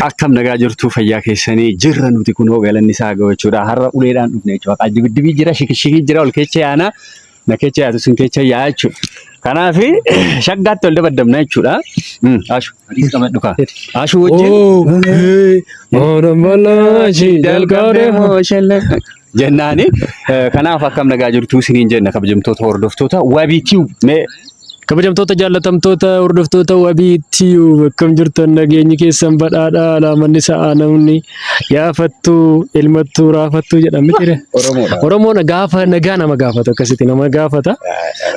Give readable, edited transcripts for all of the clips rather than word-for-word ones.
Akkam nagaa jirtu fayyaa keessanii jirra nuti kunoo galanni isaa gawachuudha har'a uleedhaan dhufne jechuudha qajjibiddibii jira shikishikii jira ol keessa yaana na keessa yaatu sun keessa yaa jechuudha kanaaf shaggaatti ol dabaddamna jechuudha ashu hadiis qamadhu kaa ashu wajjin onomalashi dalgaade hoshelle jennaani kanaaf akkam nagaa jirtu isiniin jenna kabajamtoota hordoftoota wabiitii mee kabajamtoota jaallatamtoota hordoftoota wabiitii akkam jirtan nageenyi keessan badhaadhaa alaamanni sa'a namni yaafattu ilmattu raafattu jedhamti Oromoon gaafa nagaa nama gaafata akkasitti nama gaafata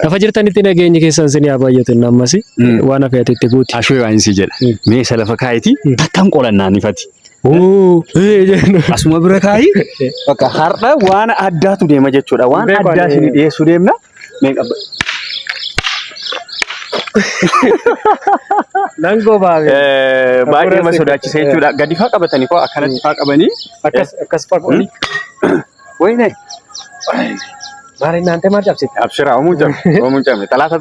lafa jirtanitti nageenyi keessan sin yaa baay'atan ammas waan afeetetti guuti ashuu waan si jedha mee salafa kaayiti takkam qolannaan ifati asuma bira kaayi bakka har'a waan addaatu deema jechuudha waan addaa isin dhiyeessuu deemna mee qabba Nango baage baay'ee ma sodaachisa jechuudha gadi faa qabatanii koo akkanatti faa qabanii akkas faa qabanii wayne maali naante maal cabsite abshira omuun cabne talaata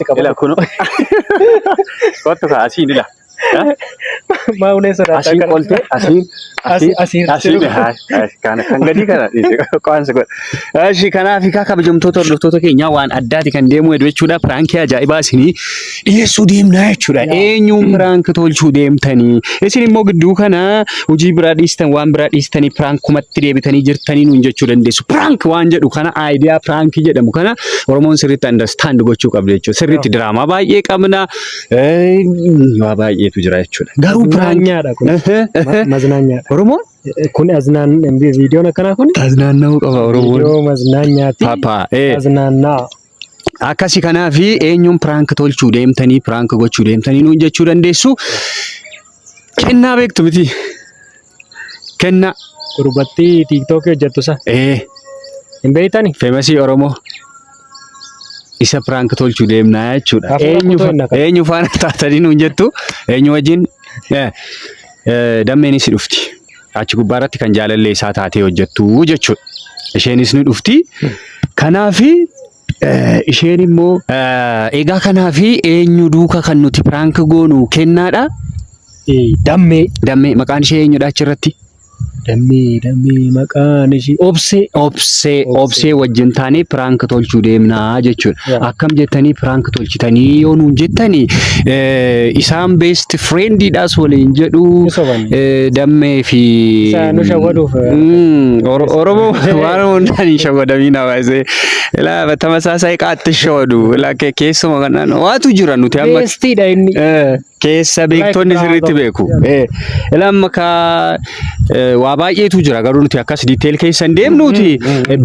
cabne la kuno kottu ka asiin ila maune sodaata asiin qolte asiin kana kan gadi kana qaansa god ashi kana Afrika kabajamtoota hordoftoota keenya waan addaati kan deemu hedduu jechuudha prank ajaa'ibaa isinii dhiyeessuu deemnaa jechuudha eenyuun prank tolchuu deemtanii isin immoo gidduu kana hojii biraa dhiistan waan biraa dhiistanii prank kumatti deebitanii jirtanii nuun jechuu dandeessu prank waan jedhu kana idea prank jedhamu kana Oromoon sirriitti understand gochuu qabdu jechuudha sirriitti diraamaa baay'ee qabna waa baay'eetu jira jechuudha garuu prank maznaanya Oromoon kun aznaan viidiyoon akkanaa kun aznaannaa qaba Oromoon viidiyoo maznaanyaati papa aznaannaa akkasi kanaafi eenyuun prank tolchuu deemtanii prank gochuu deemtanii nuun jechuu dandeessu kennaa beektu miti kenna gurbatti TikTok hojjettu sa hin beeytani famous Oromoo isa prank tolchuu deemnaa jechuudha eenyu faana taatanii nuun jettu eenyu wajjin dammeenis dhufti achi gubbaarratti kan jaalallee isaa taatee hojjettu jechuudha isheenis ni dhufti kanaafi isheen immoo egaa kanaafi eenyu duuka kan nuti prank goonu kennaadha dammee maqaan ishee eenyudha achirratti dammee maqaan ishee obsee wajjin taanee prank tolchuu deemnaa jechuudha akkam jettanii prank tolchitanii yoo nuun jettanii isaan best friendidhaas waliin jedhu dammee fi nu shawwaduuf Oromoo waan hundaan shawwadamiin hawaasee ilaa tamasaasai qaatti shawwadu ilaa keessuma kanaan waatu jira nuti amma bestidha inni keessa beektonni sirriitti beeku ilaa amma waa baay'eetu jira garuu nuti akkas detail keessan deemnuti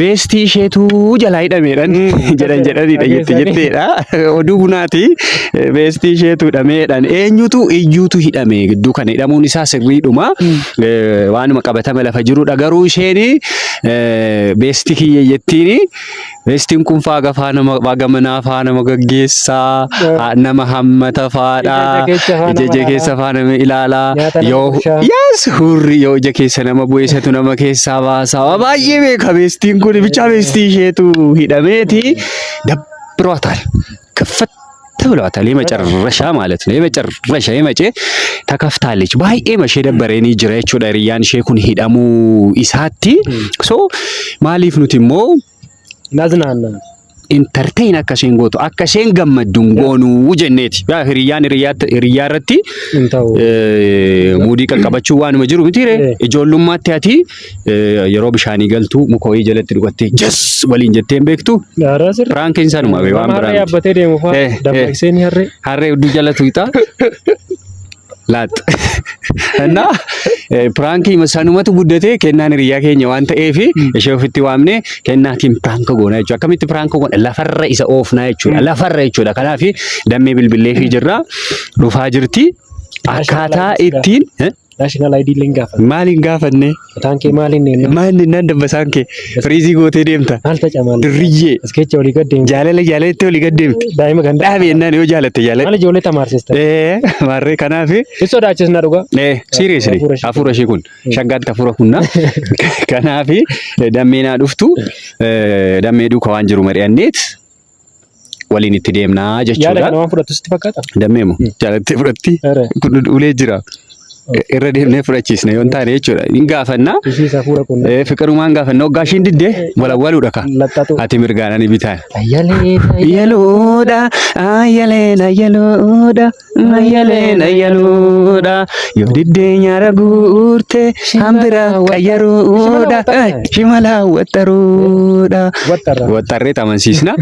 bestii isheetu jalaa hidhameedhaan jedhanidha jetteedha oduu bunaati bestii isheetu hidhameedhaan iyyuutu hidhame gidduu kana hidhamuun isaa sirriidhuma waanuma qabatame lafa jirudha garuu isheeni bestii kiyya jettiini bestiin kun faaga faana faana gaggeessaa nama hammata faadha jeje keessa faana ilaalaa yoo yes hurri yoo ija keessa nama bu'eessatu nama keessaa baasaa baay'ee beeka bestiin kun bicha bestii isheetu hidhameeti dabroታል ከፈት ብሏታል የመጨረሻ ማለት ነው የመጨረሻ የመጨ ተከፍታለች ባይኤ መሸ ደበረኒ ጅራ jechuudha riyyaan ishee kun hidhamu isaatti so maaliif nuti immoo naznaanna entertain akkaseen gootu akkaseen gammadduun goonuu jenneeti hiriyaan hiriyaarratti muudii qaqqabachuu waanuma jiru mitiire ijoollummaatti ati yeroo bishaanii galtu mukooyii jalatti dhugattee jas waliin jetteen beektu prankiin sanuma waan biraan yaabbatee deemu faa dammaqseen harree hudduu jalatu ixaa laat እና ፕራንክ መሳኑመቱ ጉደቴ ከናን ሪያ ከኛ ዋንተ ኤፊ እሸፍቲ ዋምኔ ከናቲም ፕራንክ ጎና ይቹ አከሚት ፕራንክ ጎና ለፈረ ኢሰ ኦፍ ና ይቹ ለፈረ ይቹ ከናፊ ደሜ ብልብሌ ፊ ጅራ ዱፋ ጅርቲ አካታ ኢቲን national ID lingafa Maaliin gaafanne? taanke maalin ne Maanni nan dabbasaan kee firiizii gootee deemta. maal tacamal Dirriyyee askecha oli gadde jaalaletti olii gaddeemti. daa'ima ganda Dhaabe ennaan yoo jaalatte jaalate. maal ijoollee tamaarsista Maarree kanaafi. sodaachisna dhugaa Seriously hafuura ishee kun shaggaatti hafuura kunna. Kanaafi dammeenaa dhuftu dammee duuka waan jiru mari'anneet waliin itti deemnaa jechuudha. yaada kana waan fudhattu sitti fakkaata Dammeemo jaalattee fudhatti kun ulee jira. Irra deemnee fudhachiisna yoo taane jechuudha. Hin gaafannaa. ishii hafuura kun Fiqirumaan gaafannaa hoggaashiin diddee walawwaluudha ka. laxxatu Ati mirgaananii bitaan. ayyaleena Yeluudha, ayyaleena yeluudha, ayyaleena yeluudha. Yoo diddee nyaara guurte hambira qayyaruudha, shimala waxxaruudha. wattarra Waxxarree amansiisna.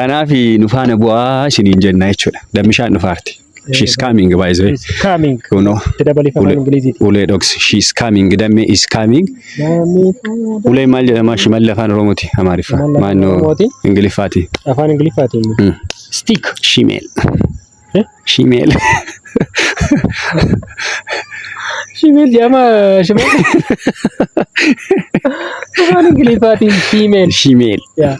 Kanaaf nu faana bu'aa isiniin jenna jechuudha. Dammishaan dhufaarti. She's coming by the way. coming You know. tedabali afaan ingiliziiti Ulee dhoks. She's coming. Dammee is coming. Ulee maal jedhama shimalli afaan Oromooti Amaariffa. Maannoo Ingiliffaati. afaan ingiliffaati stick Shimeel. Eh? Shimeel. shimel jama shimel afaan ingiliffaati shimel Shimeel. yaa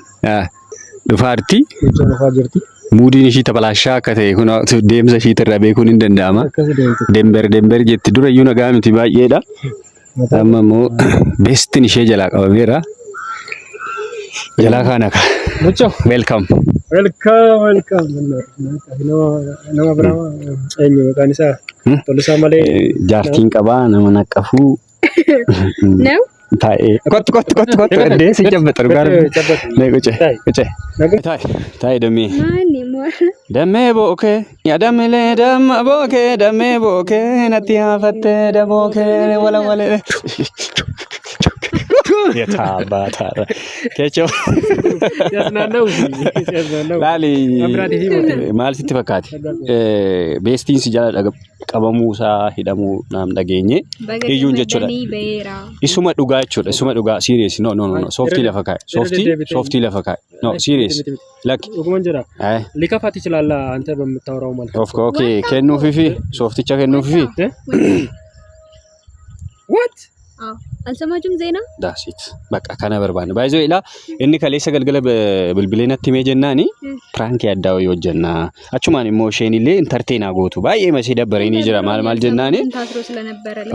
Dhufaarti. jechuun afaa jirti Muudin ishii tapalaashaa akka ta'e kun deemsa ishii irraa beekuun hin danda'ama. akkasi deemti Dember jetti dura iyyuu nagaa miti baay'eedha. Amma immoo beestiin ishee jalaa qabameera. Jalaa kaana ka. mucho Welcome. welcome nama biraa eenyu maqaan isaa Tolisaa malee Jaartiin qabaa nama naqqafuu. No? Taa'ee. Kottu eddee si jabbata dhugaa rabbi. Nee quce. Taa'ee dammee. Mani mo. Dammee bookee. Yaa dammilee damma bookee dammee bookee natti haafattee dabookee wala. Yataabataadha. Keechoo. Siyaasnaanna'u. Laali maal sitti fakkaate? Beestiin si jala qabamuu isaa hidhamuu naam dhageenye. Iyyuun jechuudha. Isuma dhugaa jechuudha. Isuma dhugaa serious. No. Softii lafa kaa'e. Softii lafa kaa'e. No serious. Lucky. Dhuguman jira. Likafati chilalla anta bamtaawraው ማለት Of course. Okay. Kennuufifi softicha kennuufifi. What? Alsamaachum zeena? That's it. Bakka kana barbaanne. Baay'ee ila inni kaleessa galgala bilbilee natti himee jennaani prank addaa wayii hojjennaa. Achumaan immoo isheen illee entertainaa gootu. Baay'ee masii dabbaree ni jira maal jennaani.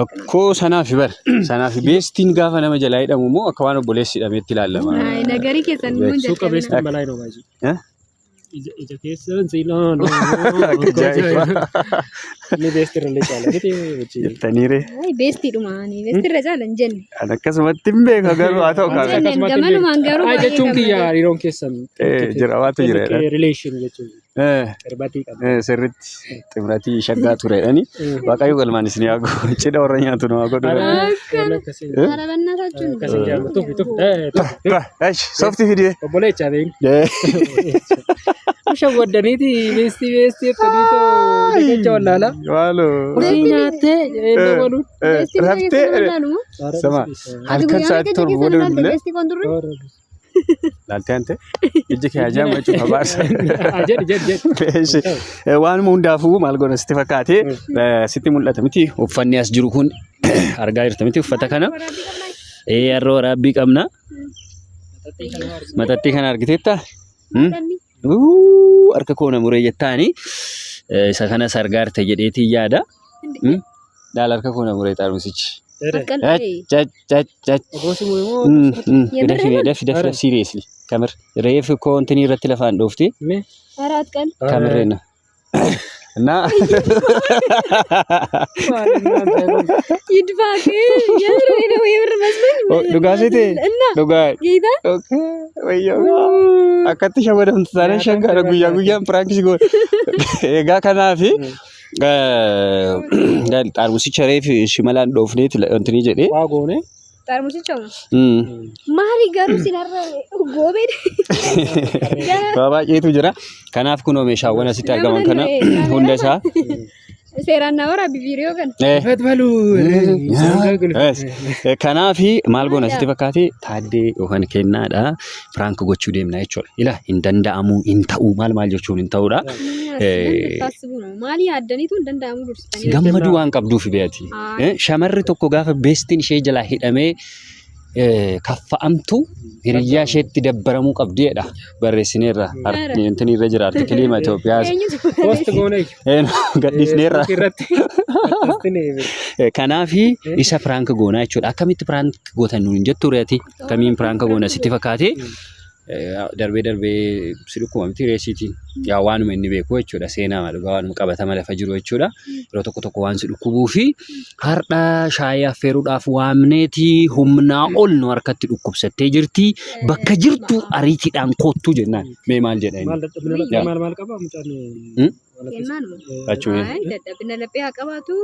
Akkoo sanaaf beestiin gaafa nama jalaa hidhamu immoo akka waan obboleessi hidhameetti ilaalama. Nagarii keessan immoo Suuqa beestiin balaa hin oomaaji. Ija keessan siilaan. Ni beestii irra caala. Jettaniire. Beestii dhumaanii beestii irra caala hin jenne. An akkasumatti hin beeka garuu haa ta'u kaasa. Gamanumaan garuu baay'ee jechuun kiyya hariiroon keessan. Jira waatu jira. Relation jechuun. Qirbatii qaba. Sirriitti ximratii shaggaa turedhani. Waaqayyo galmaan isin yaa godhu. Cidha warra nyaatu nama godhu. Softii fidee. Obboleechaa beeku. Shawwaddaniiti beestii akkamiitoo dhiqacha wallaala. Waaloo. Hojii nyaattee dabaluun. Raftee. Sama halkan sa'aatii torba booda bilbilee. Laaltee ante ijji kee ajaa'ima jechuudha baarsa. Waan hundaafuu maal godhan sitti fakkaate sitti mul'ata miti uffanni as jiru kun argaa jirta miti uffata kana. Yeroo waraabbii qabna. Maxaxxii kana argiteetta? Harka koona muree jettaani isa kanas argaarte jedheetii yaada. Daal harka koona muree xaarmusichi. Daf seriously kamir reef kontini irratti lafaan dhoofte አራት ቀን kamirreena እና ይድፋቅ የምር መስሎኝ ዱጋሴቴ ዱጋ ጌታ ወዮ akkatti shawadamtu taane shaggaadha guyyaa guyyaan piraankiis goon egaa kanaaf xaarmusicha reef shimalaan dhoofneet wantinii jedhee waa goone xaarmusicha maali garuu sinarra goobee baay'eetu jira kanaaf kunoo meeshaawwan asitti argaman kana hunda isaa seeraan nama rabbi viidiyoo kana. Fatbalu. Kanaafi maal goona sitti fakkaate taaddee yookaan kennaadha piraank gochuu deemna jechuudha. Ila hin danda'amu hin ta'u maal jechuun hin ta'udha. Maali yaaddaniitu hin danda'amu dursitanii. Gammaduu waan qabduuf beeti. Shamarri tokko gaafa beestiin ishee jalaa hidhamee kaffa'amtu hiriyyaa isheetti dabbaramuu qabdi jedha barreessineerra intin irra jira artikiliima Itoophiyaas Post goone. gadhiisneerra kanaafi isa piraank goonaa jechuudha akkamitti piraank gootan nuun jettu reeti akkamiin piraank goona sitti fakkaate darbee sidukuma miti reesitiin yaa waanuma inni beeku jechuudha seenaa madhugaa waanuma qabatama lafa jiru jechuudha yeroo tokko waan sidukubuu fi hardha shaayii affeeruudhaaf waamneeti humnaa ol nu harkatti dhukkubsattee jirti bakka jirtu ariitiidhaan koottuu jennaan mee maal jedha inni maal qaba mucaan dadhabina laphee haa qabaatu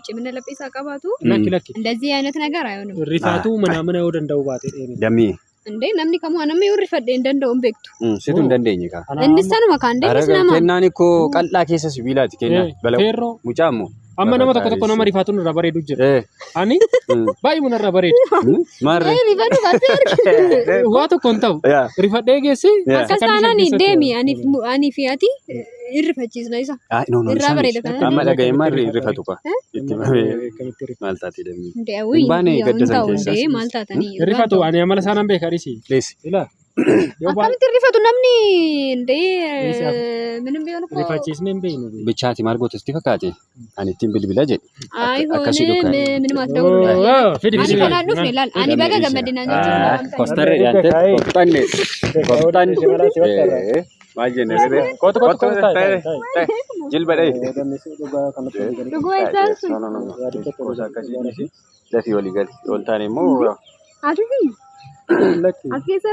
cimina laphee isaa qabaatu lakki እንደዚህ አይነት ነገር አይሆንም ሪፋቱ ምናምን ያው ደንዳው ባቴ ደሚ እንዴ namni kamuu namni yoo rifadhe hin danda'uun beektu situ hin dandeenye ka innis sanuma kan deemis nama kennaan ko qal'aa keessa sibiilaati kennaan Ferro. mucaammo amma nama tokko nama rifaatu irra bareedu jira ani baay'ee mun irra bareedu maarre rifatu baatee waa tokko hin ta'u rifadhee geessi akkas taanaan deemi ani fi ati irrifachiisna isa irraa bareeda kana amma dhagaye maarre irrifatu ka itti maal taati dammi deewi baane gaddasan keessa maal taatanii rifatu ani amala sanan beekarisi lees ila akkamitti rifatu namni ndee ምንም ቢሆን እኮ rifachiisne hin beeynu bichaati maal goote sitti fakkaate ani ittiin bilbila jedhe አይሆንም ምንም አትደውሉ fidi ani kana dhufne laal ani baga gammadina jechuudha ኮስተር ያንተ ቆፍጣን maal jenne rebe kotu jilbadhe dhuguu isaan sun lafii walii gali oltaan immoo ati as keessa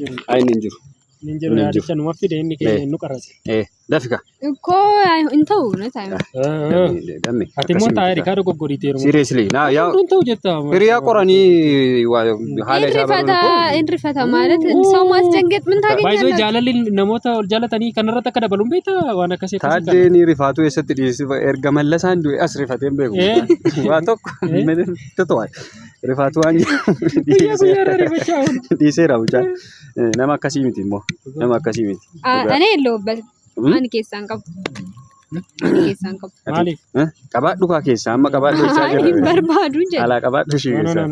jirta ayni hin jiru ninjiru yaadicha numa fide inni keenya nu qarrase dafika እኮ አይሆን እንተው ነው ታይም dammi ati immoo taa'ee rikaa dogoggoriiteeru seriously na yaa ta'u jetta hiriyaa qoranii haala isaa እንሪፈታ ማለት ሰው ማስደንገጥ ምን baay'ee ታገኛለህ jaalalli namoota ol jaalatanii kanarratti akka dabaluun beekta waan akkasii taaddeen rifaatu eessatti dhiyeessi erga mallasaan du'e as rifateen beeku waa tokko tutuwaa rifaatu waan dhiiseera mucaa nama akkasii miti immoo nama akkasii miti እኔ የለሁበትም ani keessaan qabu maaliif qabaadhu kaa keessa amma qabaadhu isaa hin barbaadu jedhe alaa qabaadhu shi keessa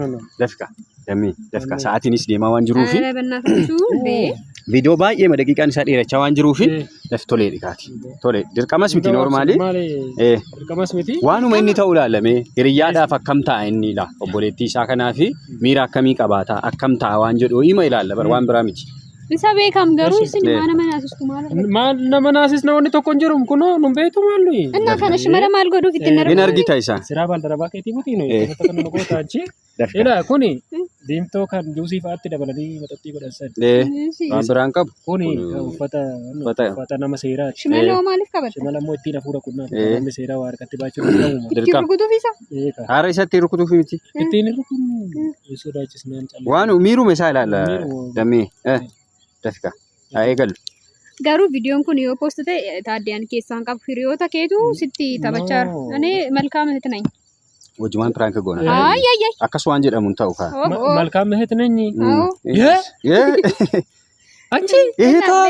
dafika dammi dafika sa'aatiinis deemaa waan jiruufi ኧረ በእናታችሁ እንዴ viidiyoo baay'ee daqiiqaan isaa dheerachaa waan jiruufi daf tolee dhikaati tole dirqamas miti noormaali dirqamas miti waanuma inni ta'uu ilaalame hiriyyaadhaaf akkam ta'a inni ila obboleettii isaa kanaafi miira akkamii qabaata akkam ta'a waan jedhu hima ilaalla bar waan biraa miti isa beekam garuu isin mana naasistu maal nama naasisna wanni tokko hin jiru kunoo nun beektu maallu እና ከነሽ መረ ማል godhuuf itti hin argita isaa siraa baldarabaa keetii muti no kan nu goota achi ila kuni diimtoo kan juusii fa'aatti dabalanii maxaxii godhansan waan biraan qabu kuni uffata nama seeraati shimaloo maaliif qabata shimala immoo ittiin hafuura qunnaa namni seeraa waa harkatti baachuu danda'u itti rukutuuf isa haara isatti rukutuuf miti ittiin rukun sodaachisnaan callaa waan miiruma isaa ilaalla dammee dafika eegalu garuu viidiyoon kun yoo post ta'e taaddiyaan keessaan qabu hiriyoota keetu sitti taphachaa ani malkaama hit nany wajjumaan piraank goona ay akkas waan jedhamuun ta'u kaa malkaama hit nany achi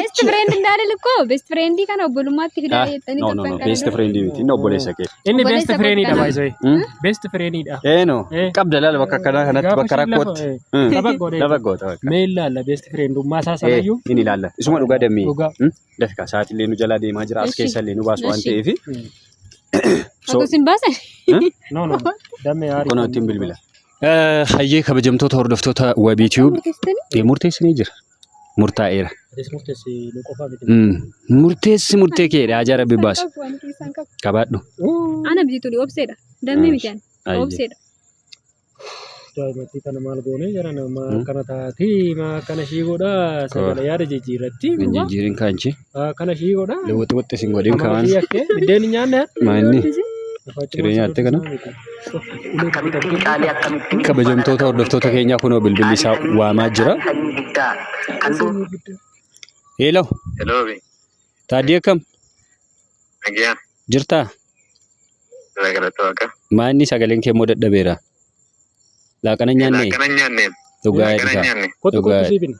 best friend እንዳልል እኮ best friend kana obbolummaatti fidaa jettanii no best friend miti inni obboleessa kee inni best friend dha baay'ee best friend dha no qabda laala bakka kanaa kanatti bakka rakkootti dabaggoota meel laala best friend ummaa isaa sanayyuu inni ilaalla isuma dhugaa dammii dafika sa'aatillee nu jalaa deemaa jira as keessallee nu baasu waan ta'eef Aku simbaasa no dammee aarii kun ittiin bilbila hayyee kabajamtoota hordoftoota web YouTube murteessanii jira murtaa'eera murteessi murtee keedha ajaa rabbi baasa qabaadhu ana bituli obseedha dammee mitaan obseedha daa'imatti kana maal goone jara nama kana taati ma kana shiigoodha sagala yaada jijjiirratti jijjiirin kaanchi kana shiigoodha lewwati waxxi sin godhin kaan biddeen nyaanna maanni jireenyaatti kana kabajamtoota hordoftoota keenyaa kunoo bilbilli isaa waamaa jira hello hello taaddii akkam Jirtaa? Maanni sagaleen kee immoo dadhabeera. Laaqana nyaanne. Dhugaa eebbifaa. Kottu siifin.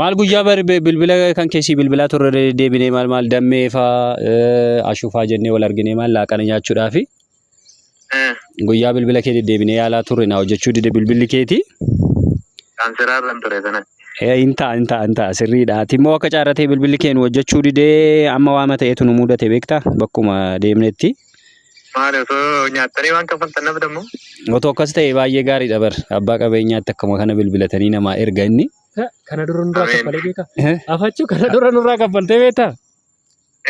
Maal guyyaa bilbila kan keessi bilbilaa turre deebinee maal dammee fa'aa ashuufaa jennee wal arginee maal laaqana nyaachuudhaafi. Guyyaa bilbila kee deebinee yaalaa turre na hojjechuu dide bilbilli keeti. Kanseraarraan ture sana. Inta sirriidha. Timmoo akka caarratee bilbilli kee nu hojjechuu didee amma waama ta'eetu nu mudate beektaa bakkuma deemnetti. Maali osoo nyaattanii waan kaffaltan nama dammoo? Otoo akkas ta'e baay'ee gaariidha bar. Abbaa qabeenyaatti akkuma kana bilbilatanii namaa erga inni. Kana dura nurraa kaffalee beekaa? Afachuu kana dura nurraa kaffaltee beektaa?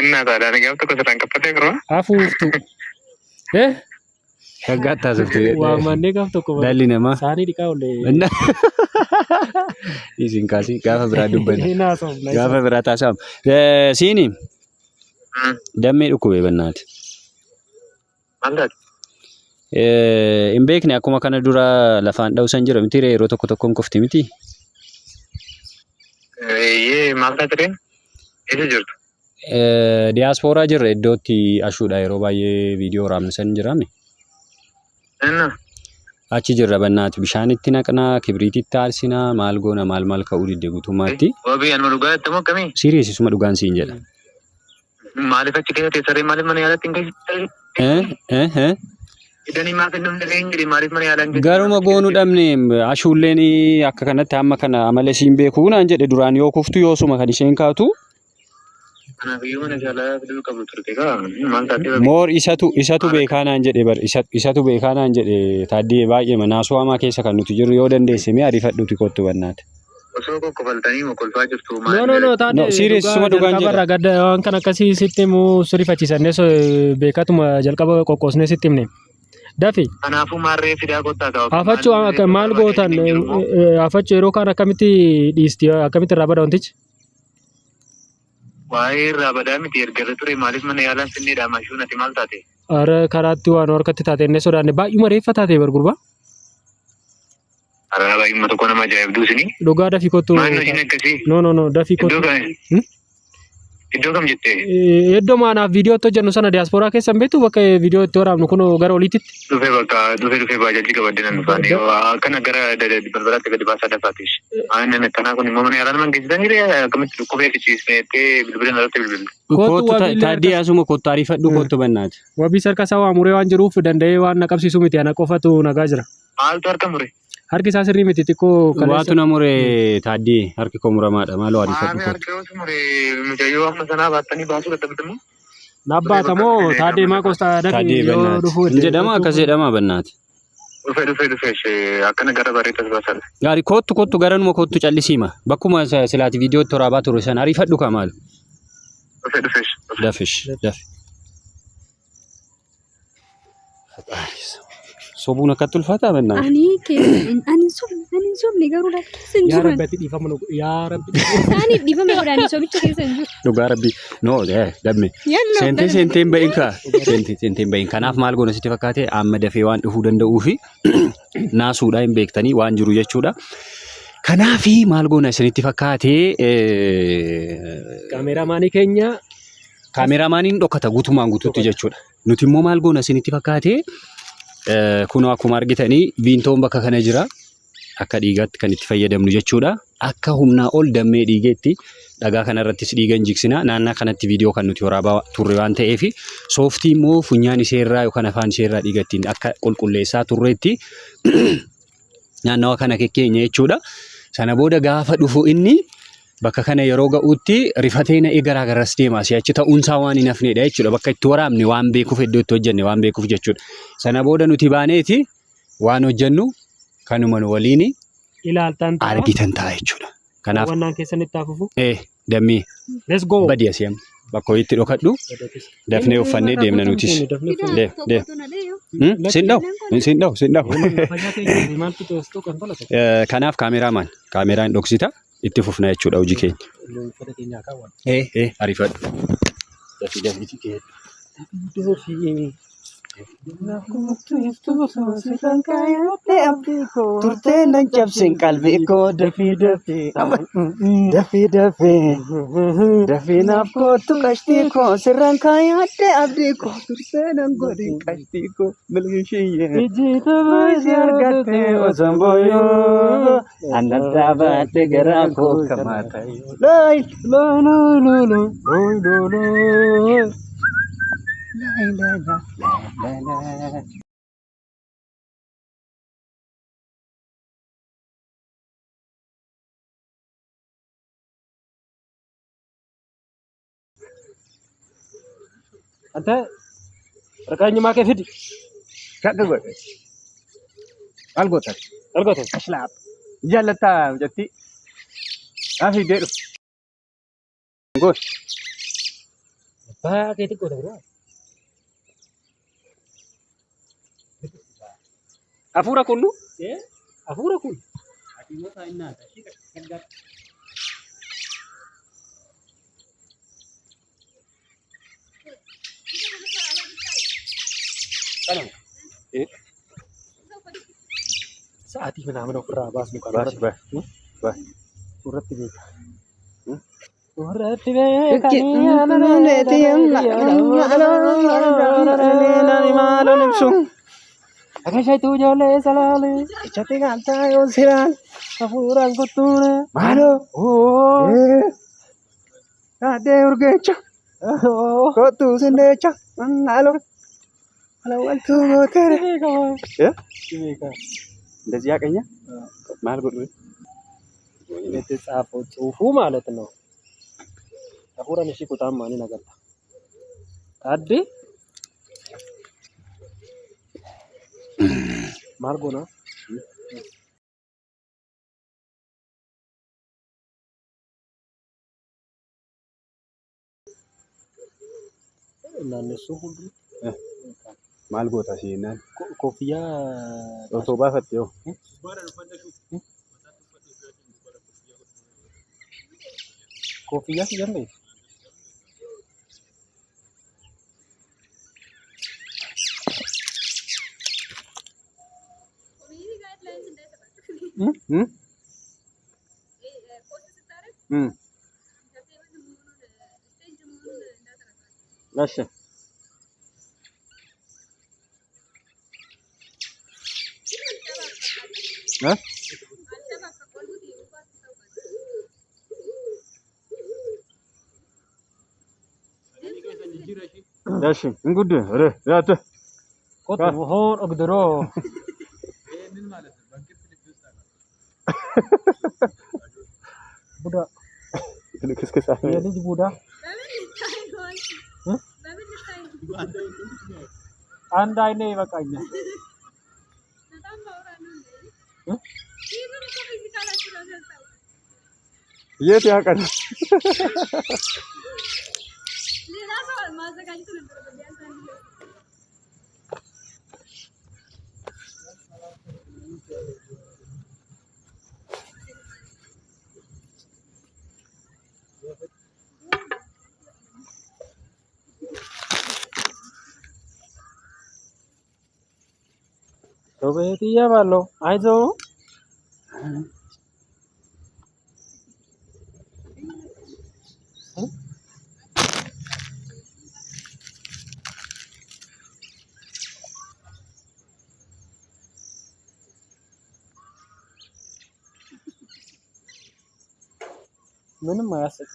Innaa taadhaan gaaf tokko sirraan kaffaltee biroo? Hafuuftu. Shaggaattaa sirtuu. Waa mannee gaaf tokko. Dhalli namaa. Saanii dhiqaa ollee. Isin kaasii gaafa biraa dubbanne. Naasofna. Gaafa biraa taasifamu. Siini dammee dhukkubee bannaati. Mallaati? Hin beekne akkuma kana dura lafaan dhawusan jira miti yeroo tokko tokkoon kofti miti. Maal taatee? Eessa jirtu? Diyaaspooraa jirra iddootti ashuudha yeroo baay'ee viidiyoo raamsan jirame. Achi jirra bannaati bishaanitti naqnaa kibriititti aalsinaa maal goona maal ka'uu didde guutummaatti. Wabii anuma dhugaa jettamoo akkamii? Siriyeessisuma dhugaan siin jedha. Maaliif achi keessatti saree maaliif mana yaalatti hin geessisu? Idanii maaf hin dhumne hin jedhi maaliif mana yaalaa hin geessisu? Garuma goonuu dhabne ashuulleen akka kanatti amma kana amala isiin beekuu naan jedhe duraan yoo kuftu yoosuma kan isheen kaatu. Kanaafuu mana yaalaa fiduu qabdu turte kaa maal taatee? Moor isatu beekaa naan jedhe bar isatu beekaa naan jedhe taaddee baay'ee naasuu hamaa keessa kan nuti jirru yoo dandeesse mee ariifadhuuti kottu bannaati. Osoo kokkofaltanii mokolfaa jirtu No, taate. Siriyeessisuma dhugaan jedha. Qabarraa gadda waan kana akkasii sitti immoo sirrifachiisannee beekatuma jalqaba qoqqoosnee sitti himne. Dafi. Kanaafuu maarree fidaa kottaa ta'u. Afachuu maal gootan afachuu yeroo kaan akkamitti dhiisti akkamitti irraa bada wantichi? Waa'ee irraa badaa miti erga ture maaliif mana yaalaan finneedha mashuun ati maal taate? Ara karaatti waan harkatti taate inni sodaanne baay'uma reeffa taate bargurbaa. Ara baay'uma tokko nama ajaa'ibduu isinii. Dhugaa dafii kottu. Maal hojiin akkasii? No dafii kottu. Iddoo kam jettee? Iddoo maanaaf viidiyoo itti hojjennu sana diyaaspooraa keessan beektu bakka viidiyoo itti waraabnu kun gara oliititti. Dhufee baajajii qabadde nan dhufaanii akkana gara balbalaatti gadi baasaa dafaatis. Aannan akkanaa kun immoo mana yaalaa nama geessisan jiree akkamitti dhukkubee fichiisneettee bilbilan irratti bilbiltu. Kottu taaddee asuma kottu ariifadhu kottu bannaati. Wabii sarka isaa waa muree waan jiruuf danda'ee waan na qabsiisu miti ana qofatu nagaa jira. Maaltu harka mure? Harki isaa sirrii miti xiqqoo. Waatu na muree taaddee harki koo muramaadha maaloo ariifadhu kottu. Harki yoo mure mucayyoo amma sanaa baattanii baasuu dadhabdamu? Nabbaatamoo taaddee maa kostaa Taaddee yoo dhufu. bannaati. Jedhama akkas jedhama bannaati. Dhufee akkana gara bareedas baasan. Gaarii kottu garanuma kottu callisiima. Bakkuma silaati viidiyootti waraabaa ture sana ariifadhu kaa maal? Dhufee. Dafish. Sobuun akkatti ulfaataa bannaati. Ani sobni garuu keessa hin Yaa jiru. Rabbi dhiifama nu yaa Rabbi. Isaaniif dhiifama godhanii sobicha keessa hin jiru. Dhugaa rabbi dabme. Seenteen bahin kaa. Seenteen bahin kanaaf maal goona sitti fakkaate amma dafee waan dhufuu danda'uu fi naasuudhaa hin beektanii waan jiru jechuudha. Kanaafi maal goona isinitti fakkaate Kaameraamaanii keenya. kaameraamaaniin dhokata guutumaan guutuutti jechuudha. Nuti immoo maal goona isinitti fakkaate kunoo akkuma argitanii biintoon bakka kana jira. Akka dhiigaatti kan itti fayyadamnu jechuudha. Akka humnaa ol dammee dhiigeetti dhagaa kanarrattis dhiigan jigsina. Naannaa kanatti viidiyoo kan nuti waraabaa turre waan ta'eef sooftii immoo funyaan iseerraa yookaan afaan iseerraa dhiigattiin akka qulqulleessaa turreetti naannawa kana kekkeenya jechuudha. Sana booda gaafa dhufu inni bakka kana yeroo ga'uutti rifatee na'ee garaa garas deema. Si'achi ta'uunsaa waan hin hafnedha jechuudha. Bakka itti waraabne waan beekuuf iddoo itti hojjenne waan beekuuf jechuudha. Sana booda nuti baaneeti waan hojjennu kanuma nu waliin Ilaaltan ta'a. argitan ta'a jechuudha. Kanaaf Wannaan keessanitti hafuufu. dammii Let's go. badii asii amma bakka ho'iitti dhokadhu dafnee uffannee deemna nutis. Sin dhawu. Kanaaf kaameraan dhoksita itti fufna jechuudha hojii keenya. Ariifadhu. turtee nan cabsin qalbii koo dafii dafii naaf kootu qashtii koo sirraan kaayadde abdii koo turtee nan godhin qashtii koo milkishiyyee ijjiita baay'ee argatte osoo booyyoo annaddaa baadde garaa koo kamaata looy looy looy looy looy looy looy la la la la la. Ante rakanya make fidi. Kakak gue, algotan, Algotan. aslap, jalata jati, afi deru, gue, Ba ke itu kota bro. afura kunu, Ya. Afura kun. Kanang. Saat ini nama ofra bas muka. bas, bas, bas. Surat ini. Akan saya tu jole salale. Echate ganta yo siran, Afura kotune. malo, Oh. ade urgecha, Oh. kotu sendecha, malo, halo altu motere. Ini kawan. Ya, Ini kawan. እንደዚህ ያቀኛ ማል ጉድ የተጻፈው ጽሁፉ ማለት ነው። አሁራን እሺ ቁጣም ማን ነገርታ ታዴ ማርጎና እና እነሱ ሁሉ ማል ጎታ ሲናል ኮፍያ ኦቶባ ፈትዮ ኮፍያ ሲጀምር እሺ እሺ እንጉድ ረ ያተ ኮት ሆን እግድሮ ቡዳ ልክስክስ የልጅ ቡዳ አንድ አይኔ ይበቃኛል። የት ያቀል በቤት እያባለው አይዞህ ምንም አያስቅም።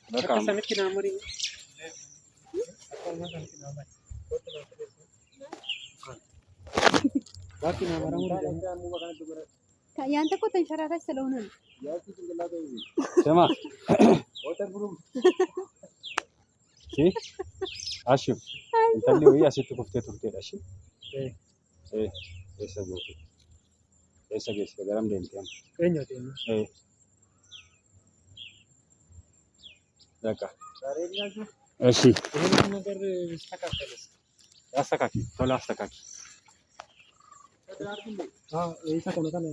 Baka sa mekina mo rin. Bakki nama ramu ያንተ እኮ ተንሸራታች ስለሆነ ነው። ስማ እሺ እንትን ወይ አሲት ኩፍቴ ቱርቴ ዳሽ ኤሳ ጎቴ ኤሳ ገስ ገራም ደንቲያም eenyuti በቃ እሺ ይሄን ነገር ይስተካከለስ አስተካኪ ቶሎ አስተካኪ ይሄ ተቆነጠ ነው